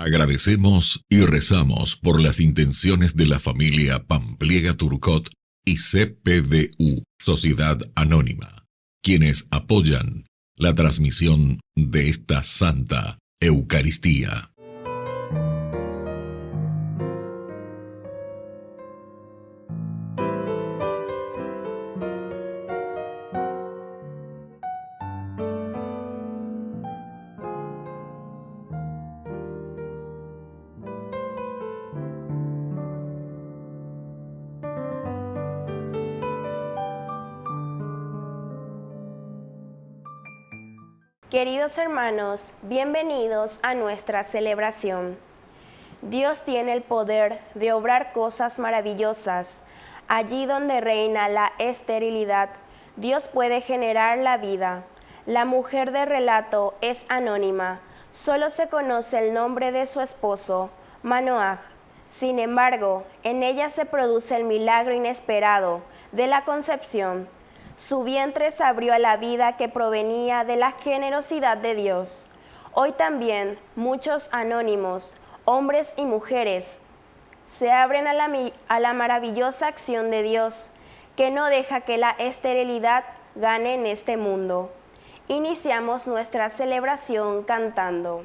Agradecemos y rezamos por las intenciones de la familia Pampliega Turcot y CPDU, Sociedad Anónima, quienes apoyan la transmisión de esta Santa Eucaristía. Queridos hermanos, bienvenidos a nuestra celebración. Dios tiene el poder de obrar cosas maravillosas. Allí donde reina la esterilidad, Dios puede generar la vida. La mujer de relato es anónima, solo se conoce el nombre de su esposo, Manoaj. Sin embargo, en ella se produce el milagro inesperado de la concepción. Su vientre se abrió a la vida que provenía de la generosidad de Dios. Hoy también muchos anónimos, hombres y mujeres, se abren a la maravillosa acción de Dios, que no deja que la esterilidad gane en este mundo. Iniciamos nuestra celebración cantando.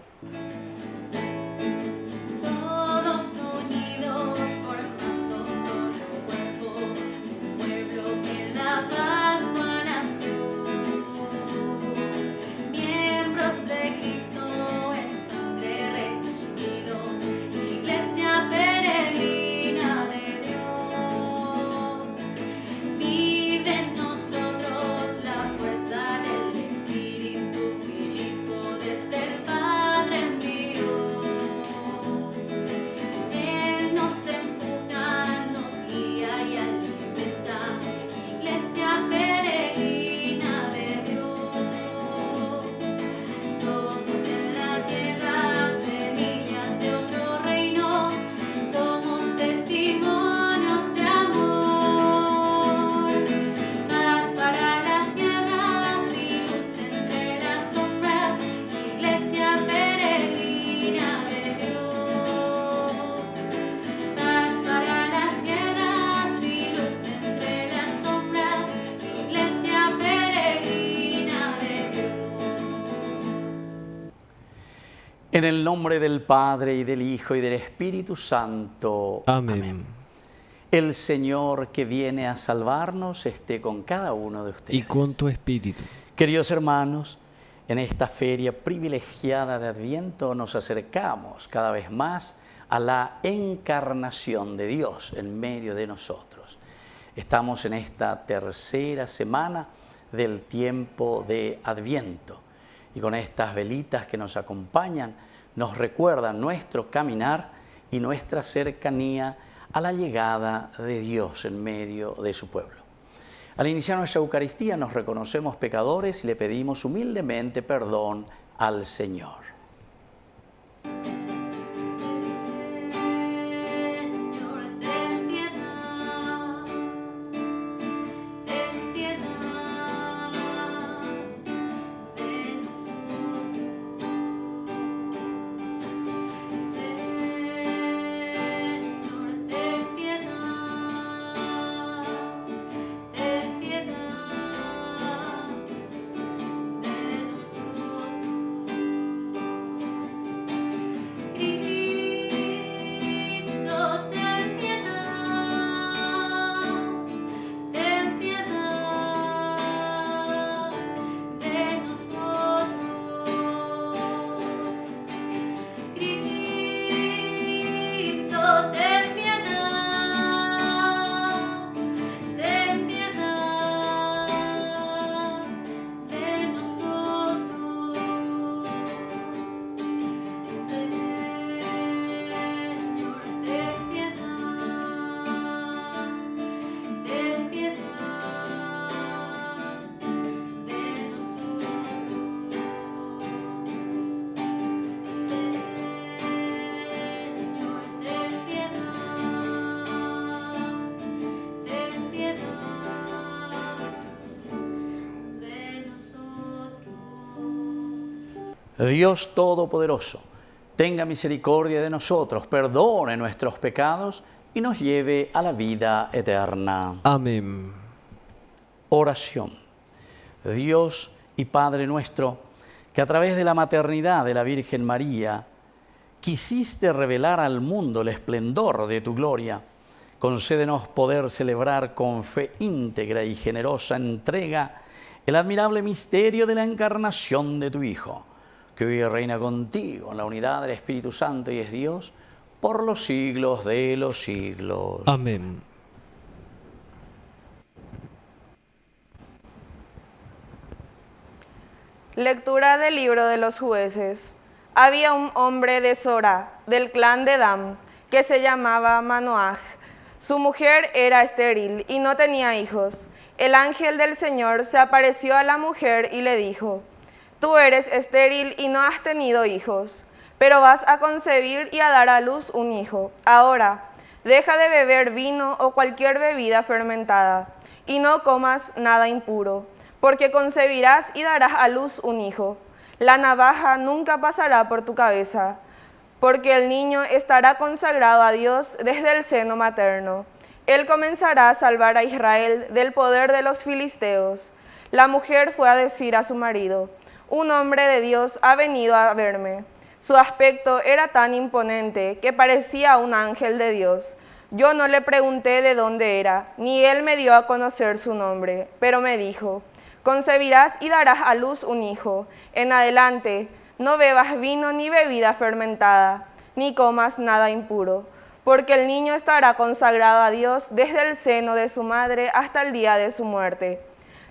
En el nombre del Padre, y del Hijo, y del Espíritu Santo. Amén. Amén. El Señor que viene a salvarnos esté con cada uno de ustedes. Y con tu espíritu. Queridos hermanos, en esta feria privilegiada de Adviento nos acercamos cada vez más a la encarnación de Dios en medio de nosotros. Estamos en esta tercera semana del tiempo de Adviento. Y con estas velitas que nos acompañan, nos recuerdan nuestro caminar y nuestra cercanía a la llegada de Dios en medio de su pueblo. Al iniciar nuestra Eucaristía nos reconocemos pecadores y le pedimos humildemente perdón al Señor. Dios Todopoderoso, tenga misericordia de nosotros, perdone nuestros pecados y nos lleve a la vida eterna. Amén. Oración. Dios y Padre nuestro, que a través de la maternidad de la Virgen María quisiste revelar al mundo el esplendor de tu gloria, concédenos poder celebrar con fe íntegra y generosa entrega el admirable misterio de la encarnación de tu Hijo, que hoy reina contigo en la unidad del Espíritu Santo y es Dios por los siglos de los siglos. Amén. Lectura del libro de los jueces. Había un hombre de Sora, del clan de Dan, que se llamaba Manoaj. Su mujer era estéril y no tenía hijos. El ángel del Señor se apareció a la mujer y le dijo: Tú eres estéril y no has tenido hijos, pero vas a concebir y a dar a luz un hijo. Ahora, deja de beber vino o cualquier bebida fermentada, y no comas nada impuro, porque concebirás y darás a luz un hijo. La navaja nunca pasará por tu cabeza, porque el niño estará consagrado a Dios desde el seno materno. Él comenzará a salvar a Israel del poder de los filisteos. La mujer fue a decir a su marido: Un hombre de Dios ha venido a verme. Su aspecto era tan imponente que parecía un ángel de Dios. Yo no le pregunté de dónde era, ni él me dio a conocer su nombre, pero me dijo: Concebirás y darás a luz un hijo. En adelante, no bebas vino ni bebida fermentada, ni comas nada impuro, porque el niño estará consagrado a Dios desde el seno de su madre hasta el día de su muerte.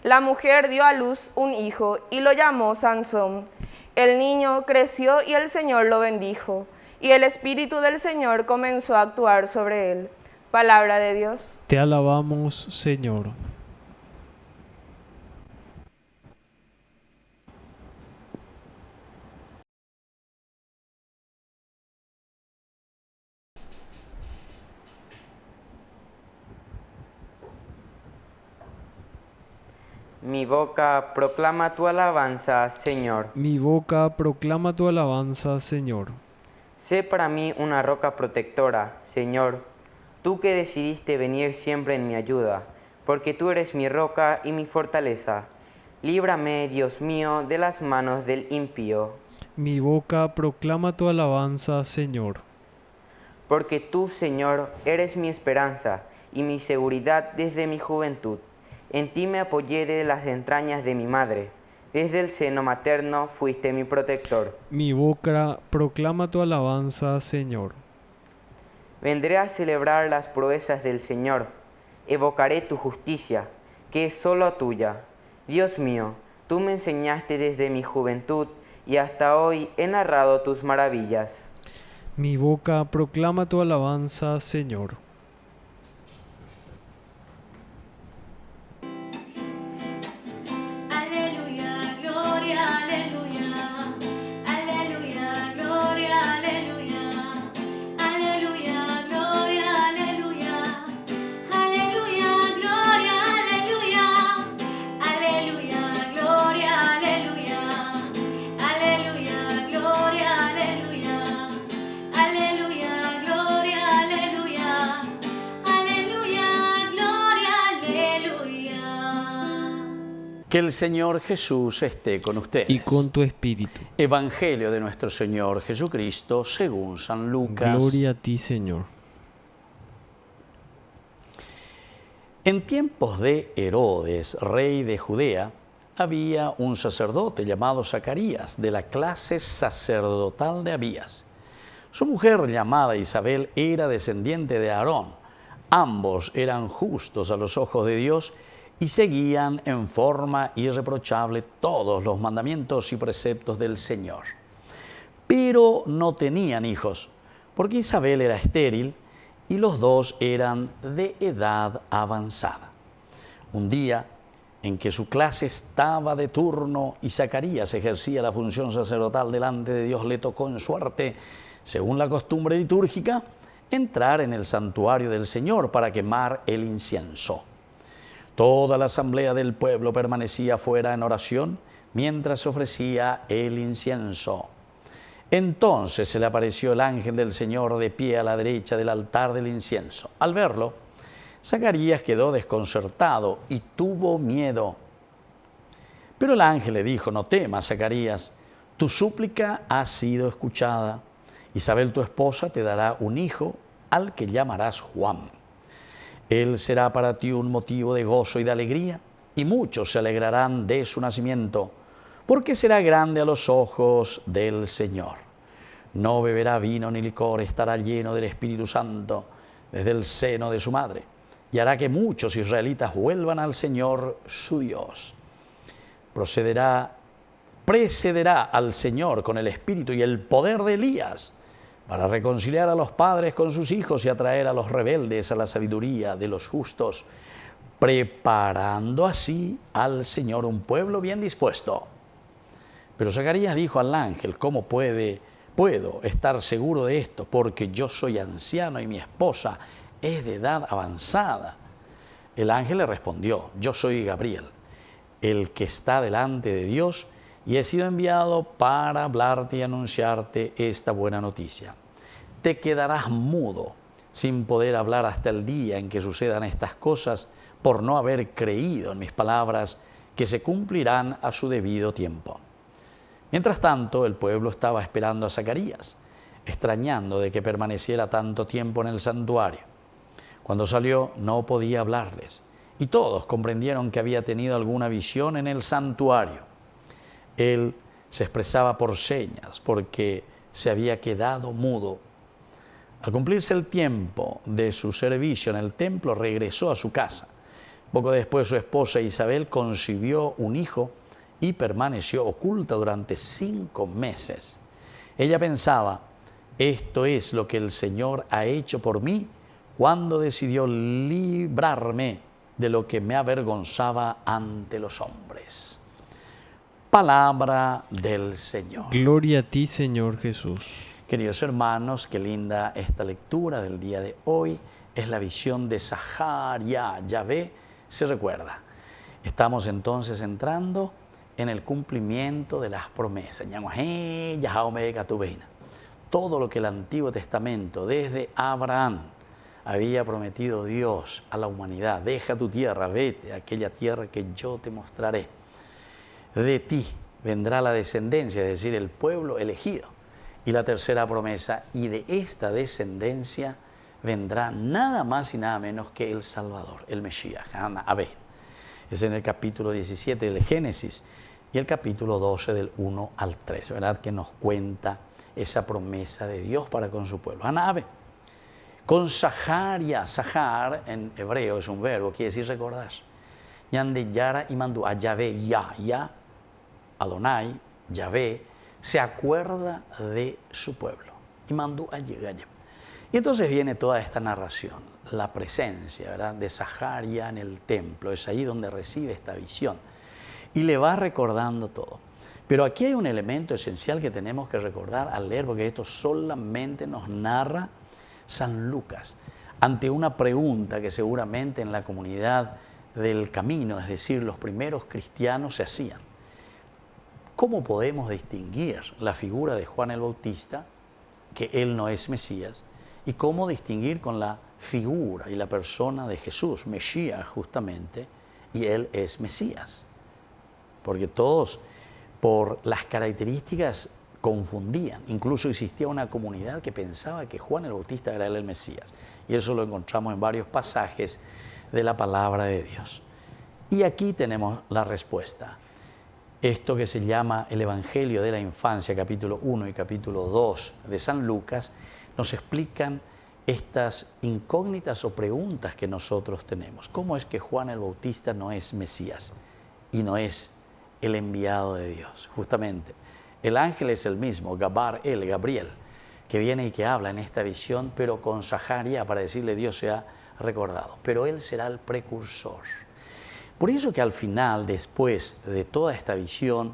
La mujer dio a luz un hijo y lo llamó Sansón. El niño creció y el Señor lo bendijo, y el Espíritu del Señor comenzó a actuar sobre él. Palabra de Dios. Te alabamos, Señor. Mi boca proclama tu alabanza, Señor. Mi boca proclama tu alabanza, Señor. Sé para mí una roca protectora, Señor, tú que decidiste venir siempre en mi ayuda, porque tú eres mi roca y mi fortaleza. Líbrame, Dios mío, de las manos del impío. Mi boca proclama tu alabanza, Señor. Porque tú, Señor, eres mi esperanza y mi seguridad desde mi juventud. En ti me apoyé de las entrañas de mi madre. Desde el seno materno fuiste mi protector. Mi boca proclama tu alabanza, Señor. Vendré a celebrar las proezas del Señor. Evocaré tu justicia, que es solo tuya. Dios mío, tú me enseñaste desde mi juventud y hasta hoy he narrado tus maravillas. Mi boca proclama tu alabanza, Señor. Que el Señor Jesús esté con ustedes. Y con tu espíritu. Evangelio de nuestro Señor Jesucristo según San Lucas. Gloria a ti, Señor. En tiempos de Herodes, rey de Judea, había un sacerdote llamado Zacarías, de la clase sacerdotal de Abías. Su mujer, llamada Isabel, era descendiente de Aarón. Ambos eran justos a los ojos de Dios y seguían en forma irreprochable todos los mandamientos y preceptos del Señor. Pero no tenían hijos, porque Isabel era estéril y los dos eran de edad avanzada. Un día en que su clase estaba de turno y Zacarías ejercía la función sacerdotal delante de Dios, le tocó en suerte, según la costumbre litúrgica, entrar en el santuario del Señor para quemar el incienso. Toda la asamblea del pueblo permanecía fuera en oración mientras ofrecía el incienso. Entonces se le apareció el ángel del Señor de pie a la derecha del altar del incienso. Al verlo, Zacarías quedó desconcertado y tuvo miedo. Pero el ángel le dijo: no temas, Zacarías, tu súplica ha sido escuchada. Isabel, tu esposa, te dará un hijo al que llamarás Juan. Él será para ti un motivo de gozo y de alegría, y muchos se alegrarán de su nacimiento, porque será grande a los ojos del Señor. No beberá vino ni licor, estará lleno del Espíritu Santo desde el seno de su madre, y hará que muchos israelitas vuelvan al Señor su Dios. Precederá al Señor con el espíritu y el poder de Elías, para reconciliar a los padres con sus hijos y atraer a los rebeldes a la sabiduría de los justos, preparando así al Señor un pueblo bien dispuesto. Pero Zacarías dijo al ángel: ¿cómo puedo estar seguro de esto? Porque yo soy anciano y mi esposa es de edad avanzada. El ángel le respondió: yo soy Gabriel, el que está delante de Dios, y he sido enviado para hablarte y anunciarte esta buena noticia. Te quedarás mudo, sin poder hablar hasta el día en que sucedan estas cosas, por no haber creído en mis palabras, que se cumplirán a su debido tiempo. Mientras tanto, el pueblo estaba esperando a Zacarías, extrañando de que permaneciera tanto tiempo en el santuario. Cuando salió, no podía hablarles, y todos comprendieron que había tenido alguna visión en el santuario. Él se expresaba por señas porque se había quedado mudo. Al cumplirse el tiempo de su servicio en el templo, regresó a su casa. Poco después, su esposa Isabel concibió un hijo y permaneció oculta durante 5 meses. Ella pensaba: esto es lo que el Señor ha hecho por mí cuando decidió librarme de lo que me avergonzaba ante los hombres. Palabra del Señor. Gloria a ti, Señor Jesús. Queridos hermanos, qué linda esta lectura del día de hoy. Es la visión de Zacarías. Yahvé se recuerda. Estamos entonces entrando en el cumplimiento de las promesas. Todo lo que el Antiguo Testamento, desde Abraham, había prometido Dios a la humanidad: deja tu tierra, vete a aquella tierra que yo te mostraré. De ti vendrá la descendencia, es decir, el pueblo elegido. Y la tercera promesa: y de esta descendencia vendrá nada más y nada menos que el Salvador, el Mesías, Abed. Es en el capítulo 17 del Génesis y el capítulo 12 del 1 al 3, ¿verdad? Que nos cuenta esa promesa de Dios para con su pueblo. Abed. Con Zacarías, Zahar en hebreo es un verbo, quiere decir recordar. Yande Yara y mandó a Yahvé, ya, Adonai, Yahvé, se acuerda de su pueblo. Y mandó a llegar. Y entonces viene toda esta narración, la presencia, ¿verdad?, de Zacarías en el templo. Es ahí donde recibe esta visión. Y le va recordando todo. Pero aquí hay un elemento esencial que tenemos que recordar al leer, porque esto solamente nos narra San Lucas, ante una pregunta que seguramente en la comunidad del camino, es decir, los primeros cristianos se hacían. ¿Cómo podemos distinguir la figura de Juan el Bautista, que él no es Mesías, y cómo distinguir con la figura y la persona de Jesús, Mesías justamente, y él es Mesías? Porque todos, por las características, confundían. Incluso existía una comunidad que pensaba que Juan el Bautista era el Mesías. Y eso lo encontramos en varios pasajes de la palabra de Dios. Y aquí tenemos la respuesta. Esto que se llama el Evangelio de la Infancia, capítulo 1 y capítulo 2 de San Lucas, nos explican estas incógnitas o preguntas que nosotros tenemos. ¿Cómo es que Juan el Bautista no es Mesías y no es el enviado de Dios? Justamente, el ángel es el mismo, Gabriel, que viene y que habla en esta visión, pero con Zacarías para decirle: Dios se ha recordado, pero él será el precursor. Por eso que al final, después de toda esta visión,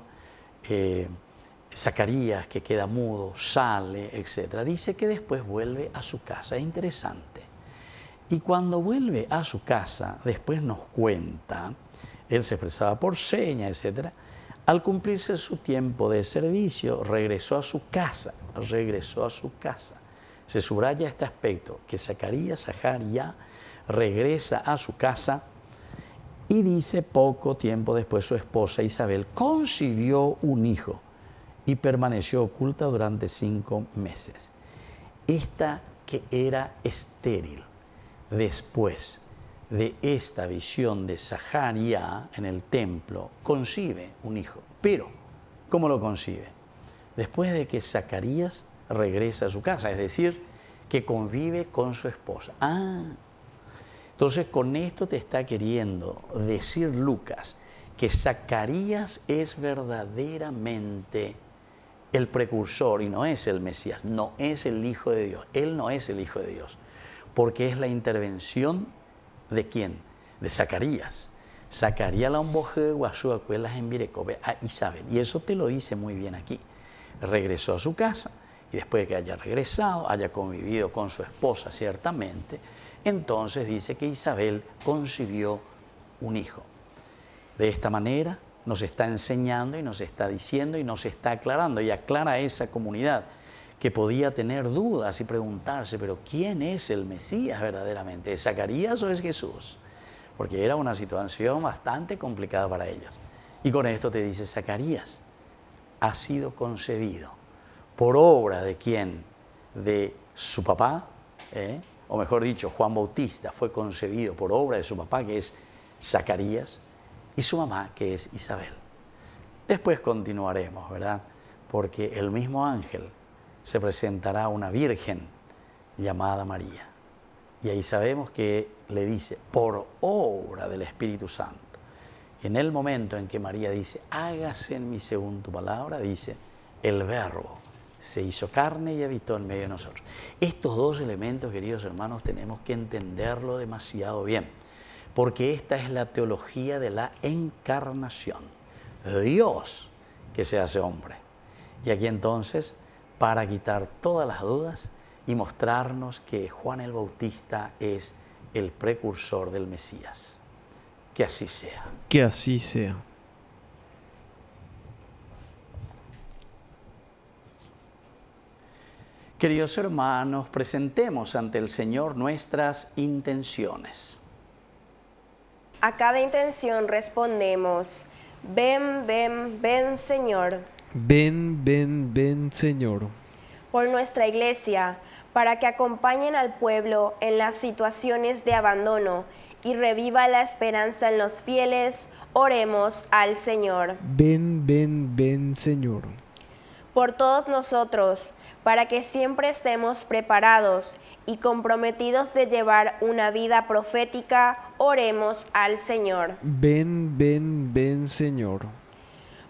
Zacarías, que queda mudo, sale, etc., dice que después vuelve a su casa. Es interesante. Y cuando vuelve a su casa, después nos cuenta, él se expresaba por señas, etc., Al cumplirse su tiempo de servicio, regresó a su casa, Se subraya este aspecto, que Zacarías regresa a su casa y dice poco tiempo después su esposa Isabel concibió un hijo y permaneció oculta durante 5 meses. Esta que era estéril, después de esta visión de Zacarías en el templo, concibe un hijo. Pero, ¿cómo lo concibe? Después de que Zacarías regresa a su casa, es decir, que convive con su esposa. Entonces con esto te está queriendo decir Lucas que Zacarías es verdaderamente el precursor y no es el Mesías, no es el Hijo de Dios. Él no es el Hijo de Dios, porque es la intervención ¿de quién? De Zacarías. Zacarías la mujer guasú acuelas en Virecobe a Isabel. Y eso te lo dice muy bien aquí. Regresó a su casa y después de que haya regresado, haya convivido con su esposa ciertamente, entonces dice que Isabel concibió un hijo. De esta manera nos está enseñando y nos está diciendo y nos está aclarando y aclara a esa comunidad que podía tener dudas y preguntarse, pero ¿quién es el Mesías verdaderamente? ¿Es Zacarías o es Jesús? Porque era una situación bastante complicada para ellos. Y con esto te dice, Zacarías ha sido concebido por obra de quién? De su papá, o mejor dicho, Juan Bautista fue concebido por obra de su papá, que es Zacarías, y su mamá, que es Isabel. Después continuaremos, ¿verdad? Porque el mismo ángel se presentará a una virgen llamada María. Y ahí sabemos que le dice, por obra del Espíritu Santo. En el momento en que María dice, hágase en mí según tu palabra, dice, el Verbo se hizo carne y habitó en medio de nosotros. Estos dos elementos, queridos hermanos, tenemos que entenderlo demasiado bien, porque esta es la teología de la encarnación. Dios que se hace hombre. Y aquí entonces, para quitar todas las dudas y mostrarnos que Juan el Bautista es el precursor del Mesías. Que así sea. Que así sea. Queridos hermanos, presentemos ante el Señor nuestras intenciones. A cada intención respondemos, ven, ven, ven, Señor. Ven, ven, ven, Señor. Por nuestra iglesia, para que acompañen al pueblo en las situaciones de abandono y reviva la esperanza en los fieles, oremos al Señor. Ven, ven, ven, Señor. Por todos nosotros, para que siempre estemos preparados y comprometidos de llevar una vida profética, oremos al Señor. Ven, ven, ven, Señor.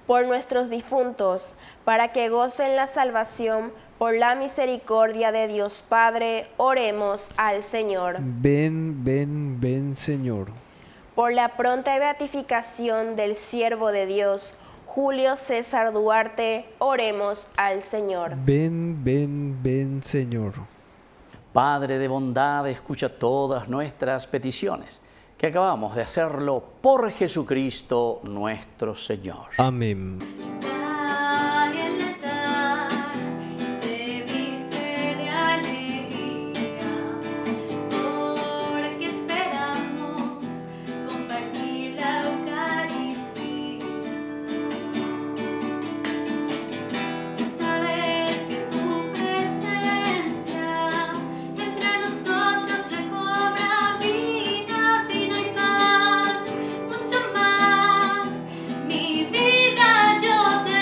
Por nuestros difuntos, para que gocen la salvación por la misericordia de Dios Padre, oremos al Señor. Ven, ven, ven, Señor. Por la pronta beatificación del siervo de Dios, Julio César Duarte, oremos al Señor. Ven, ven, ven, Señor. Padre de bondad, escucha todas nuestras peticiones, que acabamos de hacerlo por Jesucristo nuestro Señor. Amén. Mi vida yo te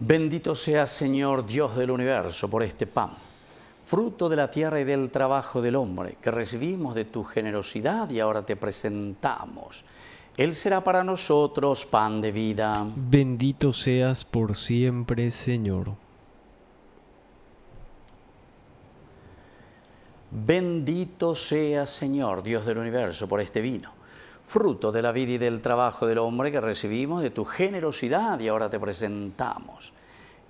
Bendito seas, Señor, Dios del universo, por este pan, fruto de la tierra y del trabajo del hombre, que recibimos de tu generosidad y ahora te presentamos. Él será para nosotros pan de vida. Bendito seas por siempre, Señor. Bendito seas, Señor, Dios del universo, por este vino, fruto de la vida y del trabajo del hombre que recibimos de tu generosidad y ahora te presentamos.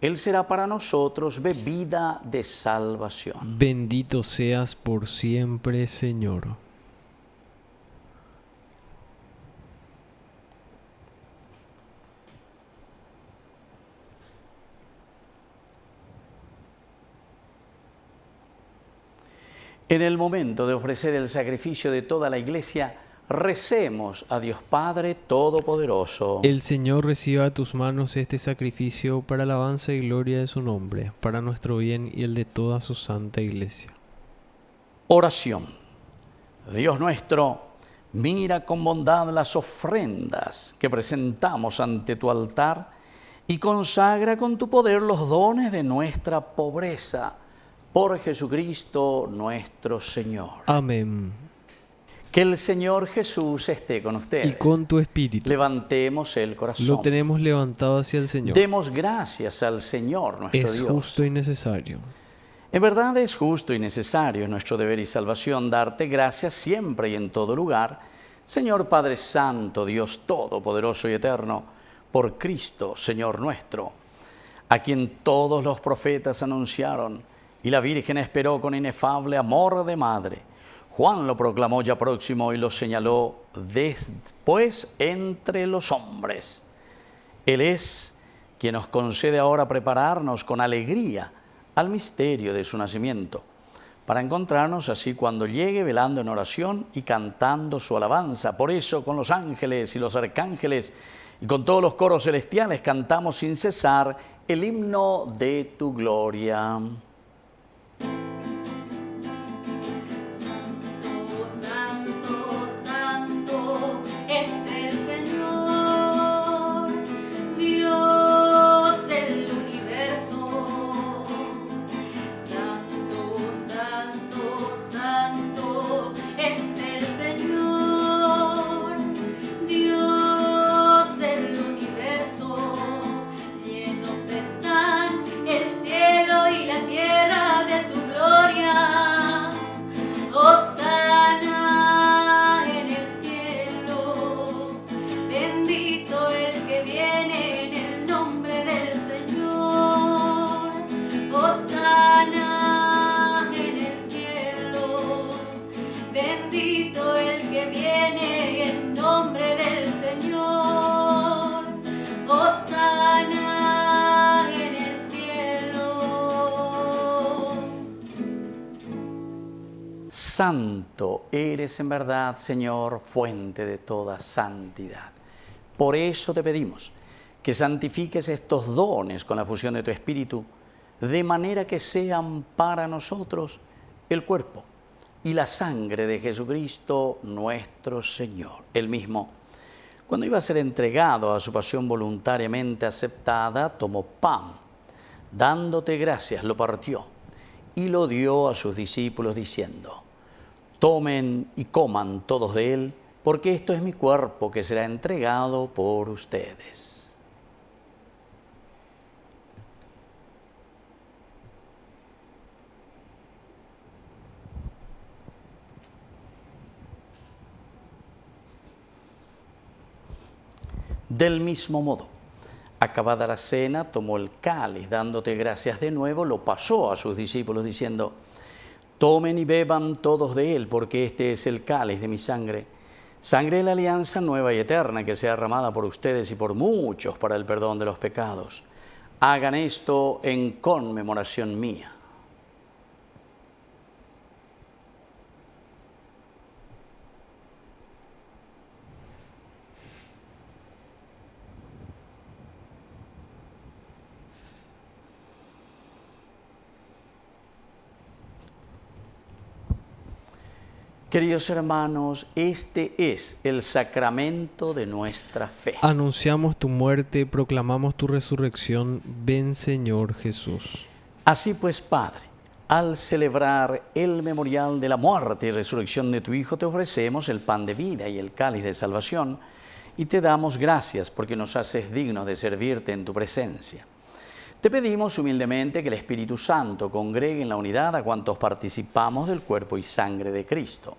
Él será para nosotros bebida de salvación. Bendito seas por siempre, Señor. En el momento de ofrecer el sacrificio de toda la Iglesia, recemos a Dios Padre Todopoderoso. El Señor reciba a tus manos este sacrificio para alabanza y gloria de su nombre, para nuestro bien y el de toda su santa Iglesia. Oración. Dios nuestro, mira con bondad las ofrendas que presentamos ante tu altar y consagra con tu poder los dones de nuestra pobreza. Por Jesucristo nuestro Señor. Amén. Que el Señor Jesús esté con ustedes. Y con tu espíritu. Levantemos el corazón. Lo tenemos levantado hacia el Señor. Demos gracias al Señor nuestro Dios. Es justo y necesario. En verdad es justo y necesario, es nuestro deber y salvación, darte gracias siempre y en todo lugar, Señor Padre Santo, Dios Todopoderoso y Eterno, por Cristo, Señor nuestro, a quien todos los profetas anunciaron, y la Virgen esperó con inefable amor de madre. Juan lo proclamó ya próximo y lo señaló después entre los hombres. Él es quien nos concede ahora prepararnos con alegría al misterio de su nacimiento, para encontrarnos así cuando llegue velando en oración y cantando su alabanza. Por eso con los ángeles y los arcángeles y con todos los coros celestiales cantamos sin cesar el himno de tu gloria. Santo eres en verdad, Señor, fuente de toda santidad. Por eso te pedimos que santifiques estos dones con la fusión de tu Espíritu, de manera que sean para nosotros el cuerpo y la sangre de Jesucristo nuestro Señor. Él mismo, cuando iba a ser entregado a su pasión voluntariamente aceptada, tomó pan, dándote gracias, lo partió y lo dio a sus discípulos diciendo: tomen y coman todos de él, porque esto es mi cuerpo que será entregado por ustedes. Del mismo modo, acabada la cena, tomó el cáliz, dándote gracias de nuevo, lo pasó a sus discípulos diciendo: tomen y beban todos de él, porque este es el cáliz de mi sangre, sangre de la alianza nueva y eterna que sea derramada por ustedes y por muchos para el perdón de los pecados. Hagan esto en conmemoración mía. Queridos hermanos, este es el sacramento de nuestra fe. Anunciamos tu muerte, proclamamos tu resurrección. Ven, Señor Jesús. Así pues, Padre, al celebrar el memorial de la muerte y resurrección de tu Hijo, te ofrecemos el pan de vida y el cáliz de salvación, y te damos gracias porque nos haces dignos de servirte en tu presencia. Te pedimos humildemente que el Espíritu Santo congregue en la unidad a cuantos participamos del cuerpo y sangre de Cristo.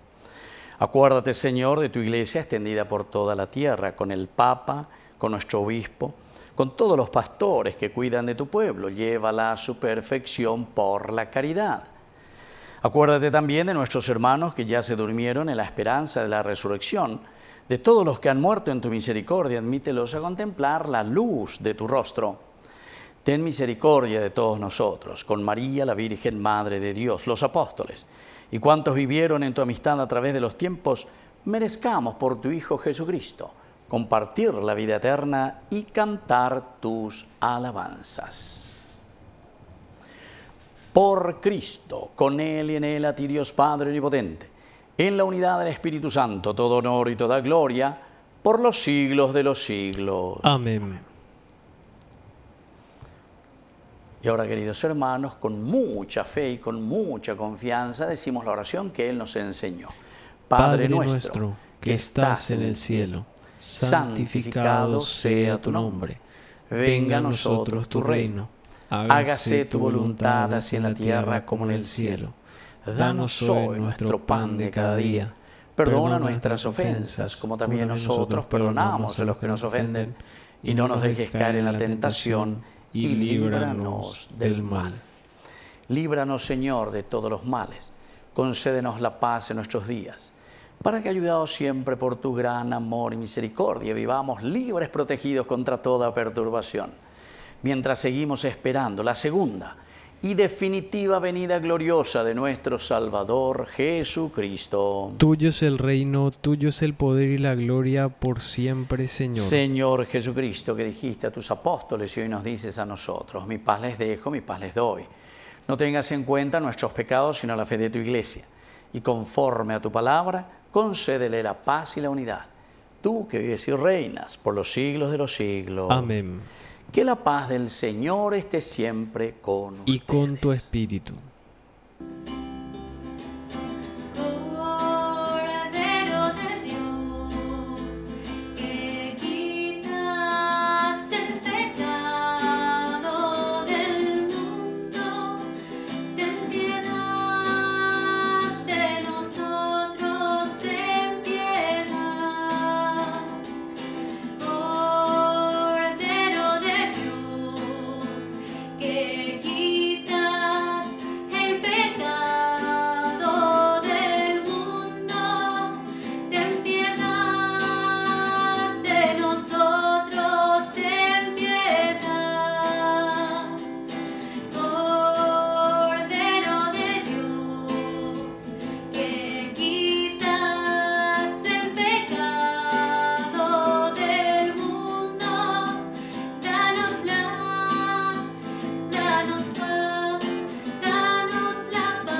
Acuérdate, Señor, de tu Iglesia extendida por toda la tierra, con el Papa, con nuestro Obispo, con todos los pastores que cuidan de tu pueblo. Llévala a su perfección por la caridad. Acuérdate también de nuestros hermanos que ya se durmieron en la esperanza de la resurrección. De todos los que han muerto en tu misericordia, admítelos a contemplar la luz de tu rostro. Ten misericordia de todos nosotros, con María, la Virgen Madre de Dios, los apóstoles, y cuantos vivieron en tu amistad a través de los tiempos, merezcamos por tu Hijo Jesucristo compartir la vida eterna y cantar tus alabanzas. Por Cristo, con Él y en Él, a ti Dios Padre Omnipotente, en la unidad del Espíritu Santo, todo honor y toda gloria, por los siglos de los siglos. Amén. Y ahora, queridos hermanos, con mucha fe y con mucha confianza decimos la oración que Él nos enseñó. Padre nuestro, que estás en el cielo, santificado sea tu nombre. Venga a nosotros tu reino. Hágase tu voluntad así en la tierra como en el cielo. Danos hoy nuestro pan de cada día. Perdona nuestras ofensas, como también nosotros perdonamos a los que nos ofenden. Y no nos dejes caer en la tentación, y líbranos del mal. Líbranos, Señor, de todos los males. Concédenos la paz en nuestros días, para que, ayudados siempre por tu gran amor y misericordia, vivamos libres, protegidos contra toda perturbación, mientras seguimos esperando la segunda y definitiva venida gloriosa de nuestro Salvador Jesucristo. Tuyo es el reino, tuyo es el poder y la gloria por siempre, Señor. Señor Jesucristo, que dijiste a tus apóstoles y hoy nos dices a nosotros: mi paz les dejo, mi paz les doy. No tengas en cuenta nuestros pecados, sino la fe de tu Iglesia. Y conforme a tu palabra, concédele la paz y la unidad. Tú que vives y reinas por los siglos de los siglos. Amén. Que la paz del Señor esté siempre con ustedes. Y con tu espíritu. Cordero de Dios, que quitas el pecado del mundo, ten piedad de nosotros, ten piedad. Cordero de Dios, que quitas el pecado del mundo, ten piedad de nosotros, ten piedad. Cordero de Dios, que quitas el pecado del mundo, danos paz, danos la paz.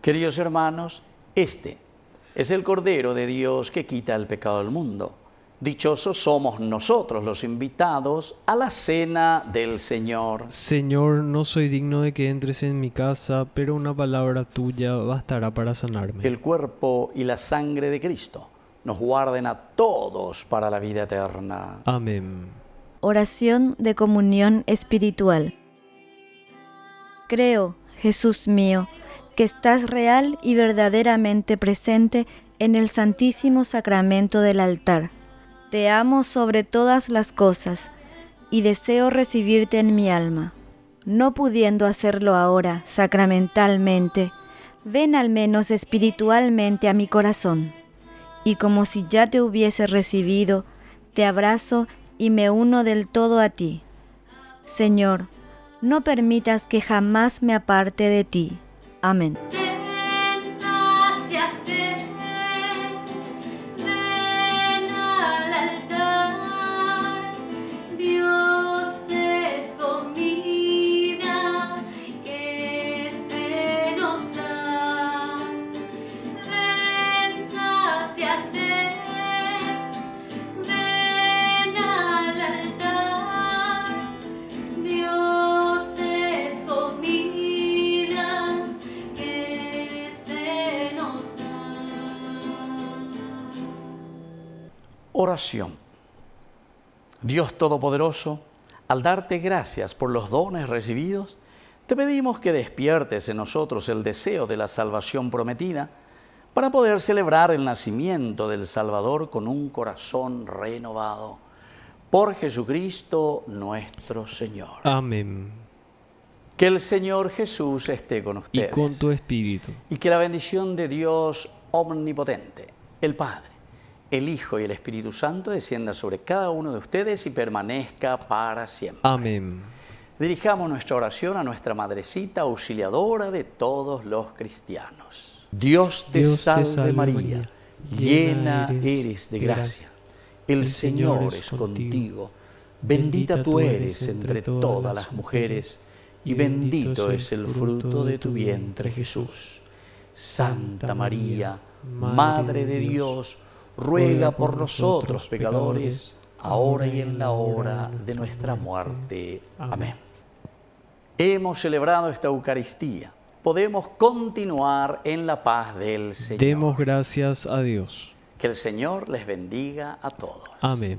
Queridos hermanos, este es el Cordero de Dios que quita el pecado del mundo. Dichosos somos nosotros los invitados a la cena del Señor. Señor, no soy digno de que entres en mi casa, pero una palabra tuya bastará para sanarme. Que el cuerpo y la sangre de Cristo nos guarden a todos para la vida eterna. Amén. Oración de comunión espiritual. Creo, Jesús mío, que estás real y verdaderamente presente en el Santísimo Sacramento del altar. Te amo sobre todas las cosas y deseo recibirte en mi alma. No pudiendo hacerlo ahora sacramentalmente, ven al menos espiritualmente a mi corazón. Y como si ya te hubiese recibido, te abrazo y me uno del todo a ti. Señor, no permitas que jamás me aparte de ti. Amén. Ven, sáciate, ven al altar. Dios es comida que se nos Oración. Dios Todopoderoso, al darte gracias por los dones recibidos, te pedimos que despiertes en nosotros el deseo de la salvación prometida para poder celebrar el nacimiento del Salvador con un corazón renovado. Por Jesucristo nuestro Señor. Amén. Que el Señor Jesús esté con ustedes. Y con tu espíritu. Y que la bendición de Dios omnipotente, el Padre, el Hijo y el Espíritu Santo descienda sobre cada uno de ustedes y permanezca para siempre. Amén. Dirijamos nuestra oración a nuestra Madrecita auxiliadora de todos los cristianos. Dios te salve María, llena eres de gracia. El Señor es contigo. Bendita tú eres entre todas las mujeres y bendito es el fruto de tu vientre Jesús. Santa María, Madre de Dios, ruega por nosotros pecadores, ahora y en la hora de nuestra muerte. Amén. Hemos celebrado esta Eucaristía. Podemos continuar en la paz del Señor. Demos gracias a Dios. Que el Señor les bendiga a todos. Amén.